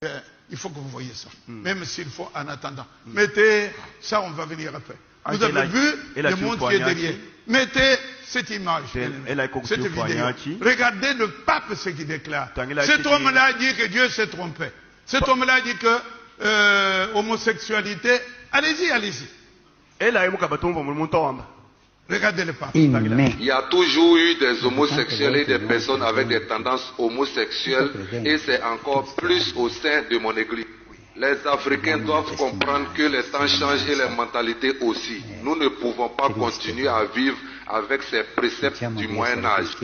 Il faut que vous voyez ça. Même s'il faut en attendant. Mettez ça, on va venir après. Vous avez vu le monde qui est derrière. Mettez cette image. Cette vidéo. Regardez le pape ce qu'il déclare. Cet homme-là a dit que Dieu s'est trompé. Cet homme-là a dit que homosexualité, allez-y, allez-y. Regardez le pape. Il y a toujours eu des homosexuels et des personnes avec des tendances homosexuelles et c'est encore plus au sein de mon église. Les Africains doivent comprendre que les temps changent et les mentalités aussi. Nous ne pouvons pas continuer à vivre avec ces préceptes du Moyen-Âge.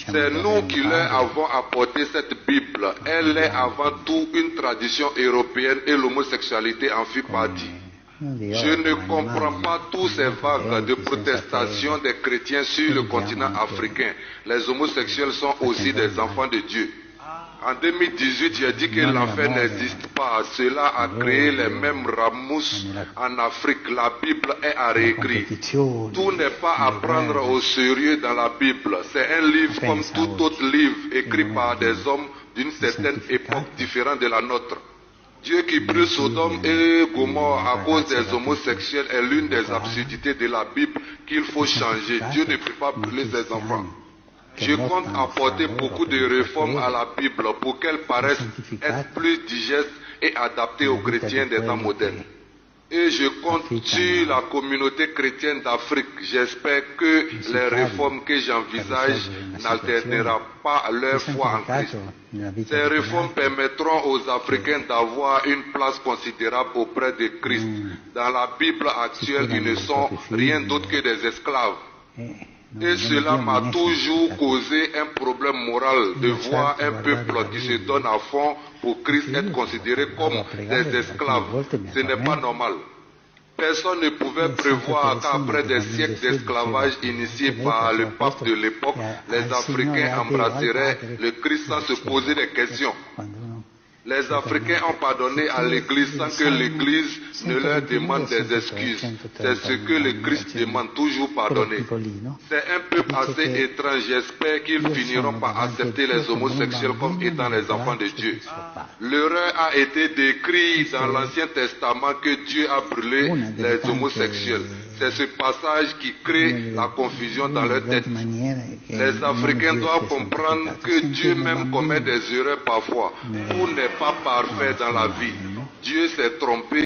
C'est nous qui leur avons apporté cette Bible. Elle est avant tout une tradition européenne et l'homosexualité en fait partie. Je ne comprends pas tous ces vagues de protestation des chrétiens sur le continent africain. Les homosexuels sont aussi des enfants de Dieu. En 2018, j'ai dit que l'enfer n'existe pas. Cela a créé les mêmes ramousses en Afrique. La Bible est à réécrire. Tout n'est pas à prendre au sérieux dans la Bible. C'est un livre comme tout autre livre écrit par des hommes d'une certaine époque différente de la nôtre. Dieu qui brûle Sodome et Gomorrhe à cause des homosexuels est l'une des absurdités de la Bible qu'il faut changer. Dieu ne peut pas brûler ses enfants. Je compte apporter beaucoup de réformes à la Bible pour qu'elle paraisse être plus digeste et adaptée aux chrétiens des temps modernes. Et je compte sur la communauté chrétienne d'Afrique. J'espère que les réformes que j'envisage n'altéreront pas leur foi en Christ. Ces réformes permettront aux Africains d'avoir une place considérable auprès de Christ. Dans la Bible actuelle, ils ne sont rien d'autre que des esclaves. Et cela m'a toujours causé un problème moral de voir un peuple qui se donne à fond pour Christ être considéré comme des esclaves. Ce n'est pas normal. Personne ne pouvait prévoir qu'après des siècles d'esclavage initiés par le pape de l'époque, les Africains embrasseraient le Christ sans se poser des questions. Les Africains ont pardonné à l'Église sans que l'Église ne leur demande des excuses. C'est ce que le Christ demande, toujours pardonner. C'est un peuple assez étrange. J'espère qu'ils finiront par accepter les homosexuels comme étant les enfants de Dieu. L'erreur a été décrite dans l'Ancien Testament que Dieu a brûlé les homosexuels. C'est ce passage qui crée la confusion dans leur tête. Les Africains doivent comprendre que Dieu même commet des erreurs parfois. Tout n'est pas parfait dans la vie. Dieu s'est trompé.